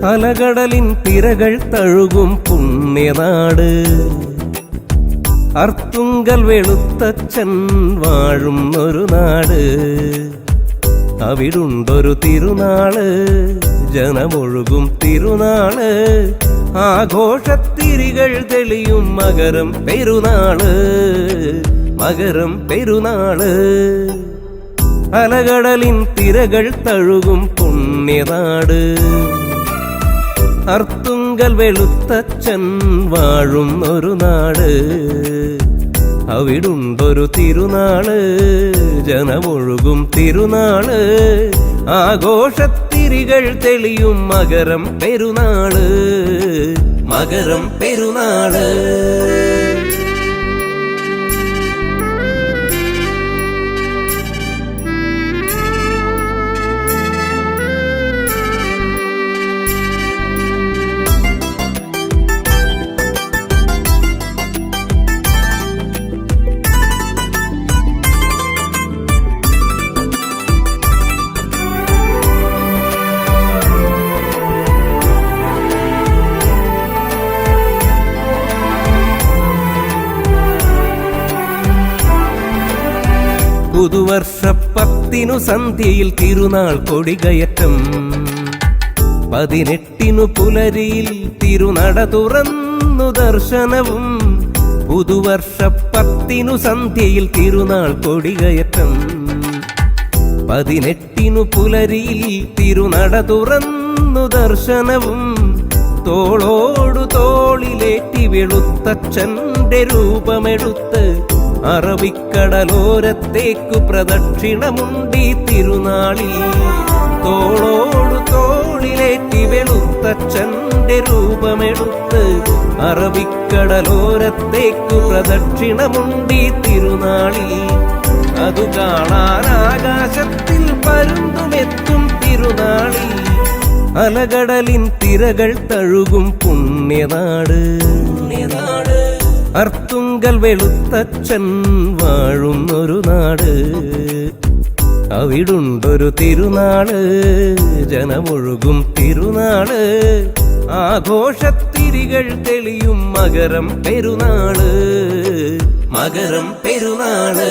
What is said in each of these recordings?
അലകടലിൻ തിരകൾ തഴുകും പുണ്യനാട്, അർത്തുങ്കൽ വെളുത്തച്ഛൻ വാഴും ഒരു നാട്. അവിടുണ്ടൊരു തിരുനാള്, ജനമൊഴുകും തിരുനാള്, ആഘോഷത്തിരികൾ തെളിയും മകരം പെരുനാള്, മകരം പെരുനാള്. അലകടലിൻ തിരകൾ തഴുകും പുണ്യനാട്, അർത്തുങ്കൽ വെളുത്തച്ഛൻ വാഴും ഒരു നാട്. അവിടുണ്ടൊരു തിരുനാള്, ജനമൊഴുകും തിരുനാള്, ആഘോഷത്തിരികൾ തെളിയും മകരം പെരുനാള്, മകരം പെരുനാള്. പുതുവർഷപ്പത്തിനു സന്ധ്യയിൽ തിരുനാൾ കൊടികയറ്റം, 18 പുലരിയിൽ തിരുനട തുറന്നു ദർശനവും. പുതുവർഷപ്പത്തിനു സന്ധ്യയിൽ തിരുനാൾ കൊടികയറ്റം, 18 പുലരിയിൽ തിരുനട തുറന്നു ദർശനവും. തോളോടു തോളിലേറ്റി വെളുത്തച്ഛന്റെ രൂപമെടുത്ത് അറബിക്കടലോരത്തേക്കു പ്രദക്ഷിണമുണ്ടീ തിരുനാളിൽ. തോളോടു തോളിലേറ്റി വെളുത്തച്ഛന്റെ രൂപമെടുത്ത് അറബിക്കടലോരത്തേക്കു പ്രദക്ഷിണമുണ്ടീ തിരുനാളിൽ. അതു കാണാൻ ആകാശത്തിൽ പരുന്തുമെത്തും തിരുനാളിൽ. അലകടലിൻ തിരകൾ തഴുകും പുണ്യനാട്, അർത്തുങ്കൽ വെളുത്തച്ഛൻ വാഴും ഒരു നാട്. അവിടുണ്ടൊരു തിരുനാള്, ജനമൊഴുകും തിരുനാള്, ആഘോഷത്തിരികൾ തെളിയും മകരം പെരുനാള്, മകരം പെരുനാള്.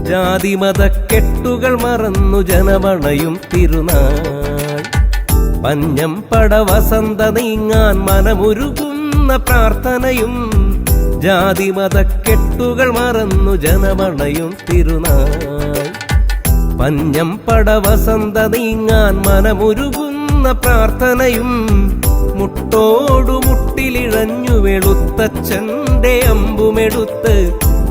ജാതിമതക്കെട്ടുകൾ മറന്നു ജനമണയും തിരുനാൾ, പഞ്ഞം പട വസന്ത നീങ്ങാൻ മനമുരുകുന്ന പ്രാർത്ഥനയും. ജാതിമതക്കെട്ടുകൾ മറന്നു ജനമണയും തിരുനാൾ, പഞ്ഞം പട വസന്ത നീങ്ങാൻ മനമുരുകുന്ന പ്രാർത്ഥനയും. മുട്ടോടു മുട്ടിലിഴഞ്ഞു വെളുത്തച്ഛന്റെ അമ്പുമെടുത്ത്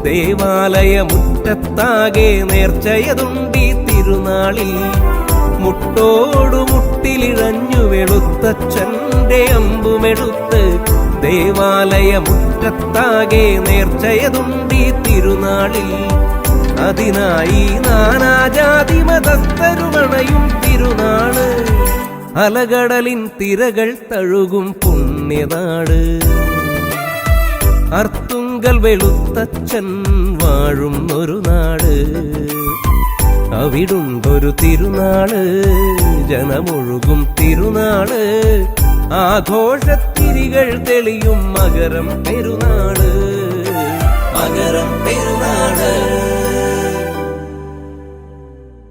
ദേവാലയ മുറ്റത്താകെ നേർച്ചയതുണ്ടീ തിരുനാളിൽ. മുട്ടോടു മുട്ടിലിഴഞ്ഞു വെളുത്തച്ഛന്റെ അമ്പുമെടുത്ത് ദേവാലയ മുറ്റത്താകെ നേർച്ചയതുണ്ടീ തിരുനാളിൽ. അതിനായി നാനാജാതി മതസ്ഥരുമണയും തിരുനാള്, അലകടലിൻ തിരകൾ തഴുകും പുണ്യനാട്. അർത്തുങ്കൽ വെളുത്തച്ഛൻ വാഴും ഒരു നാട്. അവിടുണ്ടൊരു തിരുനാള്, ജനമൊഴുകും തിരുനാള്, ആഘോഷത്തിരികൾ തെളിയും മകരം പെരുനാള്, മകരം പെരുനാള്.